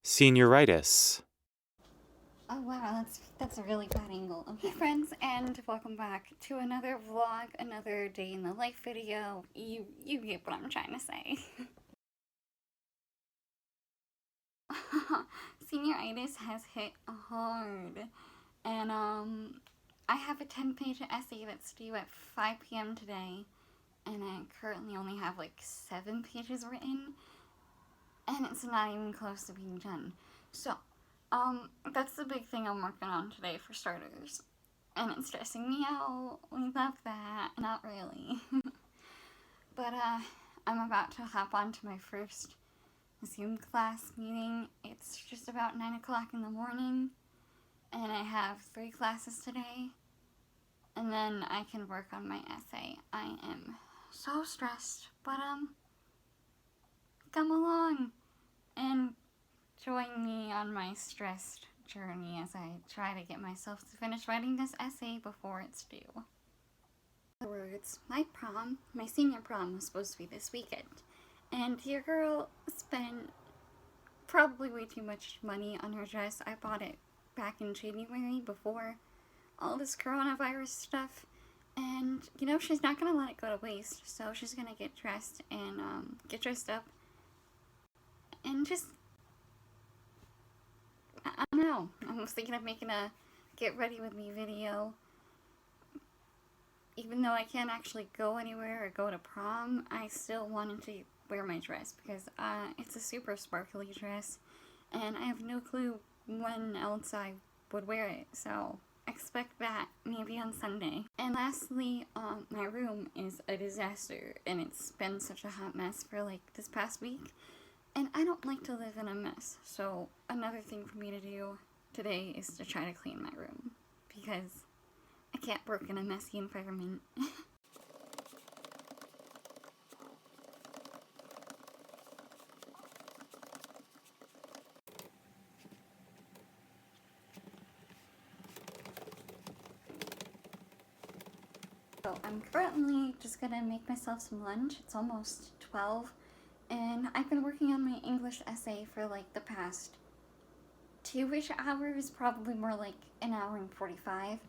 Senioritis. Oh wow, that's a really bad angle. Okay. Hey friends, and welcome back to another vlog, another day in the life video. You get what I'm trying to say. Senioritis has hit hard, and I have a 10-page essay that's due at 5 p.m. today, and I currently only have like 7 pages written, and it's not even close to being done. So, that's the big thing I'm working on today for starters. And it's stressing me out. We love that. Not really. But, I'm about to hop on to my first Zoom class meeting. It's just about 9 o'clock in the morning, and I have 3 classes today. And then I can work on my essay. I am so stressed, but, come along and join me on my stressed journey as I try to get myself to finish writing this essay before it's due. In other words, my senior prom was supposed to be this weekend, and your girl spent probably way too much money on her dress. I bought it back in January before all this coronavirus stuff, and you know, she's not gonna let it go to waste, so she's gonna get dressed and get dressed up and just, I don't know, I was thinking of making a get ready with me video. Even though I can't actually go anywhere or go to prom, I still wanted to wear my dress because it's a super sparkly dress, and I have no clue when else I would wear it, so expect that maybe on Sunday. And lastly, my room is a disaster, and it's been such a hot mess for like this past week, and I don't like to live in a mess, so another thing for me to do today is to try to clean my room, because I can't work in a messy environment. So I'm currently just gonna make myself some lunch. It's almost 12, and I've been working on my English essay for like the past 2-ish hours, probably more like an hour and 45.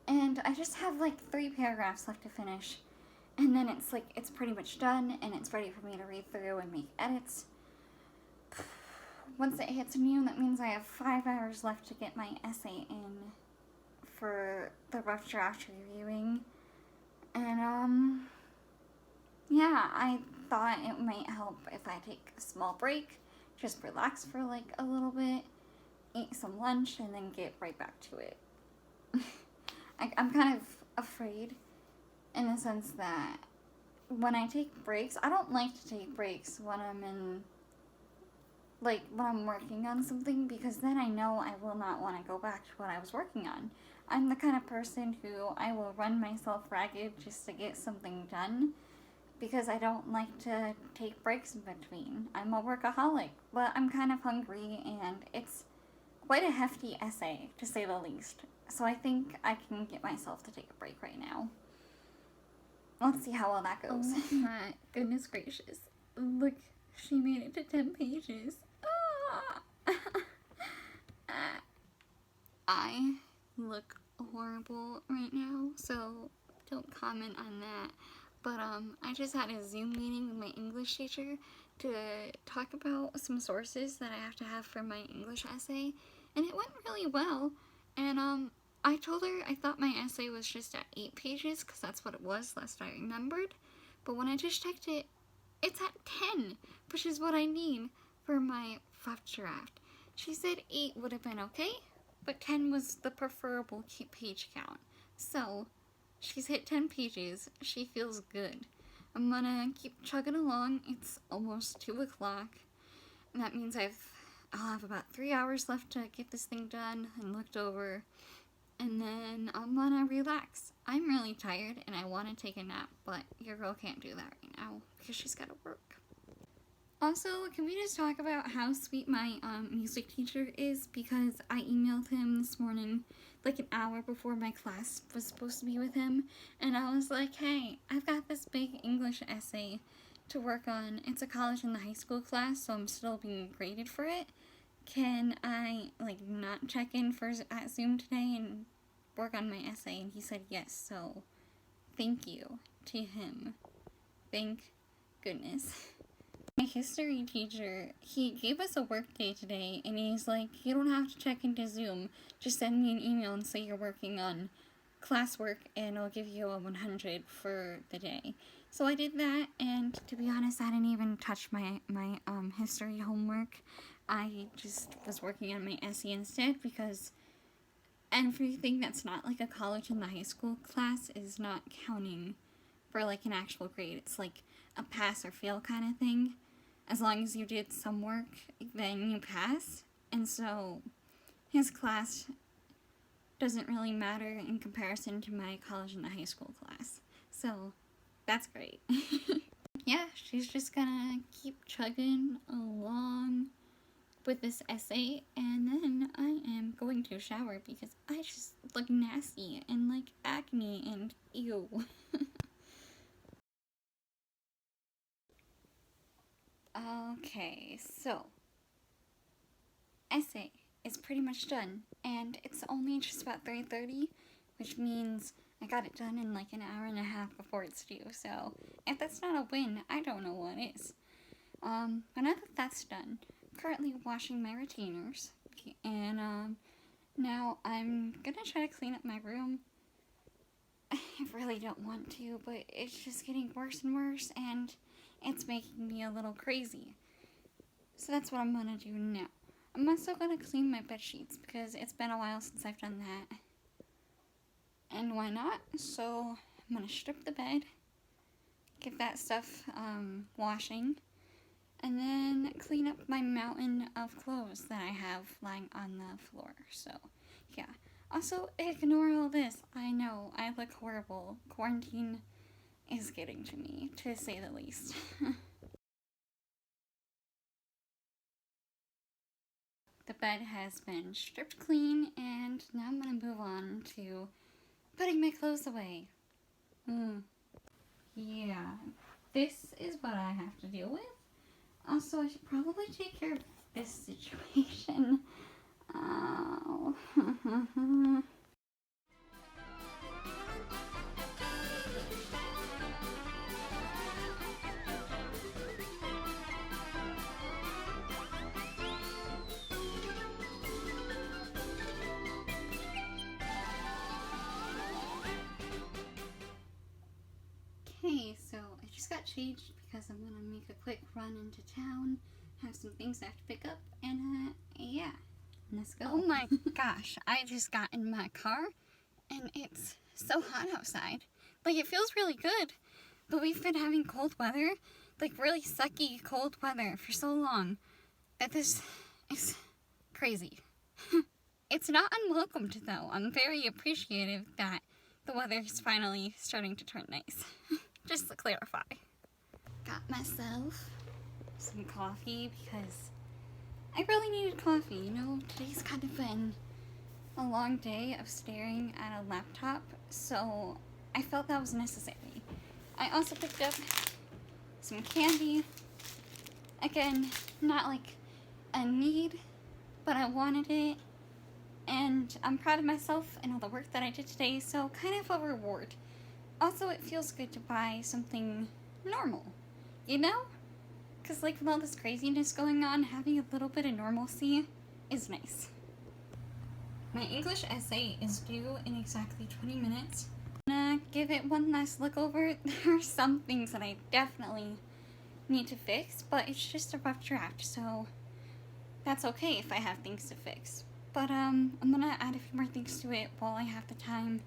And I just have like 3 paragraphs left to finish. And then it's pretty much done, and it's ready for me to read through and make edits. Once it hits noon, that means I have 5 hours left to get my essay in for the rough draft reviewing. And, yeah, I thought it might help if I take a small break, just relax for like a little bit, eat some lunch, and then get right back to it. I'm kind of afraid in the sense that when I take breaks, I don't like to take breaks when I'm when I'm working on something, because then I know I will not want to go back to what I was working on. I'm the kind of person who I will run myself ragged just to get something done, because I don't like to take breaks in between. I'm a workaholic, but I'm kind of hungry, and it's quite a hefty essay, to say the least. So I think I can get myself to take a break right now. Let's see how well that goes. Oh my goodness gracious. Look, she made it to 10 pages. I look horrible right now, so don't comment on that. But I just had a Zoom meeting with my English teacher to talk about some sources that I have to have for my English essay, and it went really well. And I told her I thought my essay was just at 8 pages, because that's what it was last I remembered. But when I just checked it, it's at 10, which is what I need for my rough draft. She said 8 would have been okay, but 10 was the preferable page count. So, she's hit 10 pages. She feels good. I'm gonna keep chugging along. It's almost 2 o'clock. And that means I'll have about 3 hours left to get this thing done and looked over. And then I'm gonna relax. I'm really tired and I want to take a nap, but your girl can't do that right now because she's gotta work. Also, can we just talk about how sweet my music teacher is, because I emailed him this morning like an hour before my class was supposed to be with him, and I was like, hey, I've got this big English essay to work on. It's a college and the high school class, so I'm still being graded for it. can I, like, not check in at Zoom today and work on my essay? And he said yes, so thank you to him. Thank goodness. My history teacher, he gave us a work day today, and he's like, you don't have to check into Zoom, just send me an email and say you're working on classwork, and I'll give you a 100 for the day. So I did that, and to be honest, I didn't even touch my history homework. I just was working on my essay instead, because everything that's not like a college and the high school class is not counting for like an actual grade. It's like a pass or fail kind of thing. As long as you did some work, then you pass. And so his class doesn't really matter in comparison to my college and the high school class. So that's great. Yeah, she's just gonna keep chugging along with this essay, and then I am going to shower because I just look nasty and like acne and ew. Okay, so essay is pretty much done, and it's only just about 3:30, which means I got it done in like an hour and a half before it's due. So if that's not a win, I don't know what is. But now that that's done, I'm currently washing my retainers, and now I'm gonna try to clean up my room. I really don't want to, but it's just getting worse and worse, and it's making me a little crazy. So that's what I'm gonna do now. I'm also gonna clean my bed sheets because it's been a while since I've done that. And why not? So I'm gonna strip the bed, get that stuff washing, and then clean up my mountain of clothes that I have lying on the floor. So yeah. Also, ignore all this. I know, I look horrible. Quarantine is getting to me, to say the least. The bed has been stripped clean, and now I'm gonna move on to putting my clothes away. Yeah, this is what I have to deal with. Also, I should probably take care of this situation. Ow. Okay, so I just got changed because I'm gonna make a quick run into town, have some things I have to pick up, and yeah, let's go. Oh my gosh, I just got in my car, and it's so hot outside. Like, it feels really good, but we've been having cold weather, like really sucky cold weather for so long, that this is crazy. It's not unwelcomed though. I'm very appreciative that the weather is finally starting to turn nice. Just to clarify. Got myself some coffee because I really needed coffee. You know, today's kind of been a long day of staring at a laptop, so I felt that was necessary. I also picked up some candy. Again, not like a need, but I wanted it. And I'm proud of myself and all the work that I did today, so kind of a reward. Also, it feels good to buy something normal, you know? Because like with all this craziness going on, having a little bit of normalcy is nice. My English essay is due in exactly 20 minutes. I'm gonna give it one last look over. There are some things that I definitely need to fix, but it's just a rough draft, so that's okay if I have things to fix. But I'm gonna add a few more things to it while I have the time.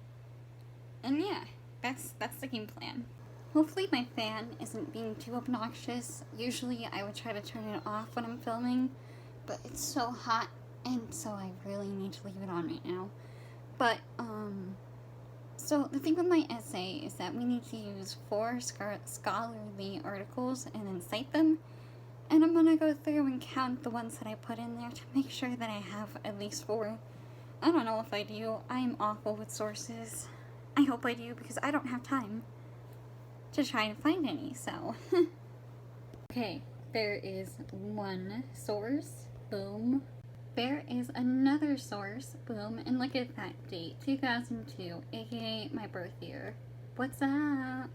And yeah, that's the game plan. Hopefully my fan isn't being too obnoxious. Usually I would try to turn it off when I'm filming, but it's so hot, and so I really need to leave it on right now. But so the thing with my essay is that we need to use 4 scholarly articles and then cite them. And I'm gonna go through and count the ones that I put in there to make sure that I have at least 4. I don't know if I do. I am awful with sources. I hope I do because I don't have time to try and find any, so. Okay, there is 1 source. Boom. There is another source, boom, and look at that date, 2002, aka my birth year. What's up?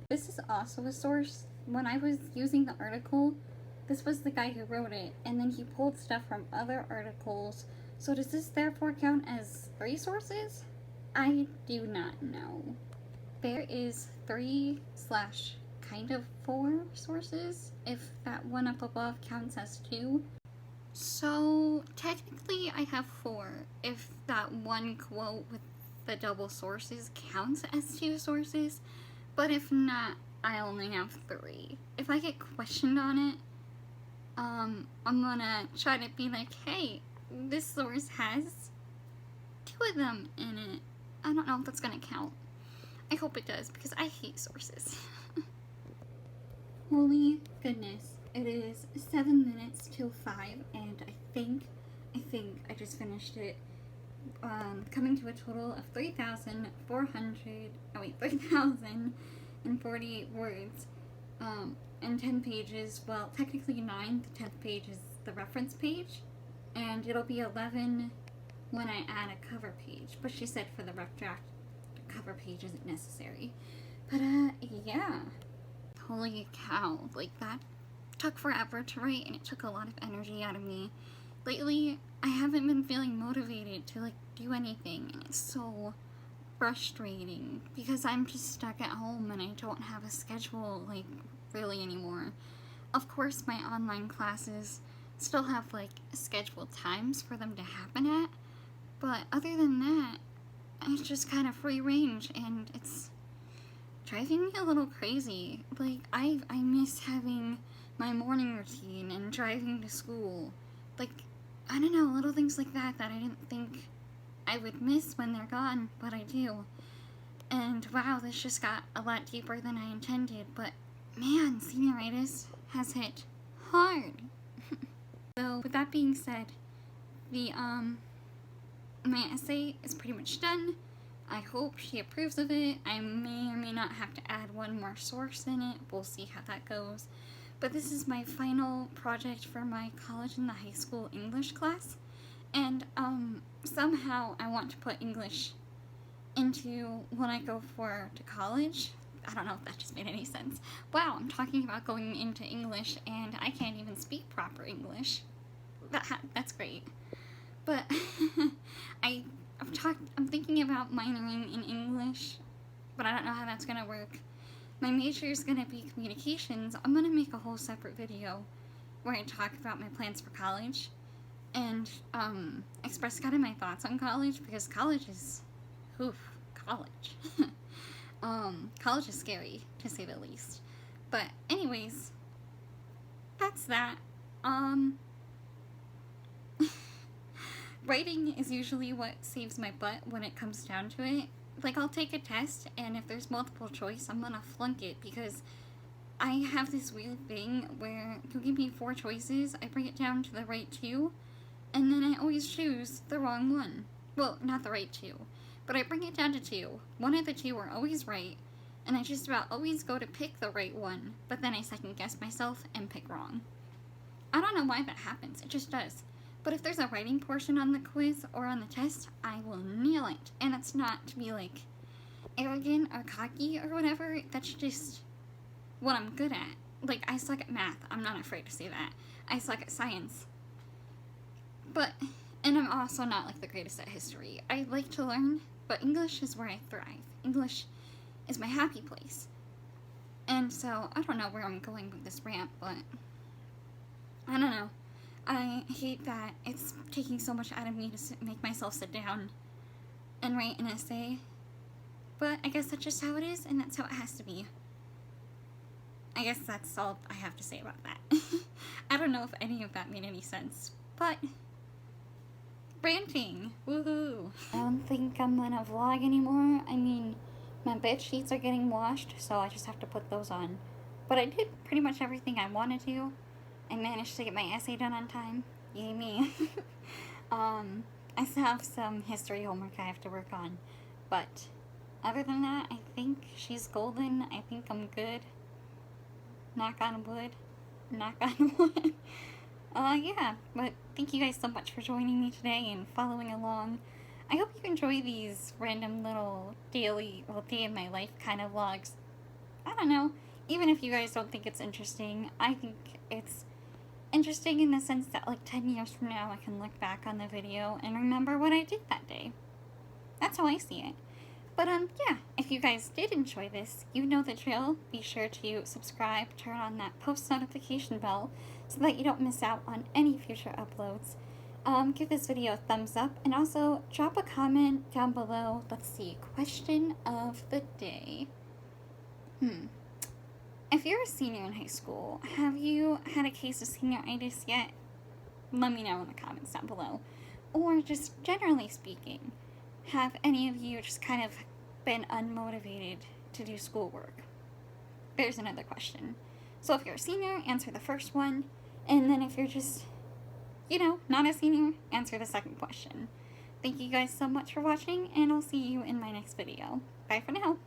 This is also a source. When I was using the article, this was the guy who wrote it, and then he pulled stuff from other articles. So does this therefore count as 3 sources? I do not know. There is 3 / kind of 4 sources, if that one up above counts as 2. So technically I have 4, if that one quote with the double sources counts as 2 sources, but if not, I only have 3. If I get questioned on it, I'm gonna try to be like, hey, this source has 2 of them in it. I don't know if that's gonna count. I hope it does, because I hate sources. Holy goodness. It is 7 minutes till 5, and I think I just finished it. Coming to a total of 3,048 words, and 10 pages. Well, technically 9. The 10th page is the reference page, and it'll be 11 when I add a cover page. But she said for the rough draft, the cover page isn't necessary. But, yeah. Holy cow. Like, that took forever to write, and it took a lot of energy out of me. Lately, I haven't been feeling motivated to, like, do anything, and it's so frustrating, because I'm just stuck at home, and I don't have a schedule, like, really anymore. Of course, my online classes still have, like, scheduled times for them to happen at, but other than that, it's just kind of free range, and it's driving me a little crazy. Like, I miss having my morning routine and driving to school. Like, I don't know, little things like that I didn't think I would miss when they're gone, but I do. And wow, this just got a lot deeper than I intended, but man, senioritis has hit hard. So with that being said, the my essay is pretty much done. I hope she approves of it. I may or may not have to add one more source in it. We'll see how that goes. But this is my final project for my college and the high school English class. And somehow I want to put English into when I go to college. I don't know if that just made any sense. I'm talking about going into English and I can't even speak proper English. That's great. But I'm thinking about minoring in English, but I don't know how that's gonna work. My major is gonna be communications. I'm gonna make a whole separate video where I talk about my plans for college and express kind of my thoughts on college, because college is, college. College is scary, to say the least. But anyways, that's that. Writing is usually what saves my butt when it comes down to it. Like, I'll take a test, and if there's multiple choice, I'm gonna flunk it, because I have this weird thing where you give me 4 choices, I bring it down to the right 2, and then I always choose the wrong one. Well, not the right 2, but I bring it down to 2. One of the 2 are always right, and I just about always go to pick the right one, but then I second guess myself and pick wrong. I don't know why that happens, it just does. But if there's a writing portion on the quiz or on the test, I will nail it. And it's not to be, like, arrogant or cocky or whatever. That's just what I'm good at. Like, I suck at math. I'm not afraid to say that. I suck at science. And I'm also not, like, the greatest at history. I like to learn, but English is where I thrive. English is my happy place. And so, I don't know where I'm going with this rant, but I don't know. I hate that it's taking so much out of me to make myself sit down and write an essay. But I guess that's just how it is, and that's how it has to be. I guess that's all I have to say about that. I don't know if any of that made any sense, but ranting! Woohoo! I don't think I'm gonna vlog anymore. I mean, my bed sheets are getting washed, so I just have to put those on. But I did pretty much everything I wanted to. I managed to get my essay done on time. Yay me. I still have some history homework I have to work on. But other than that, I think she's golden. I think I'm good. Knock on wood. Knock on wood. Yeah, but thank you guys so much for joining me today and following along. I hope you enjoy these random little daily, well, day in my life kind of vlogs. I don't know. Even if you guys don't think it's interesting, I think it's interesting in the sense that like 10 years from now I can look back on the video and remember what I did that day. That's how I see it. But yeah, if you guys did enjoy this, you know the drill. Be sure to subscribe, turn on that post notification bell so that you don't miss out on any future uploads. Give this video a thumbs up and also drop a comment down below. Let's see, question of the day. If you're a senior in high school, have you had a case of senioritis yet? Let me know in the comments down below. Or just generally speaking, have any of you just kind of been unmotivated to do schoolwork? There's another question. So if you're a senior, answer the first one. And then if you're just, not a senior, answer the second question. Thank you guys so much for watching, and I'll see you in my next video. Bye for now.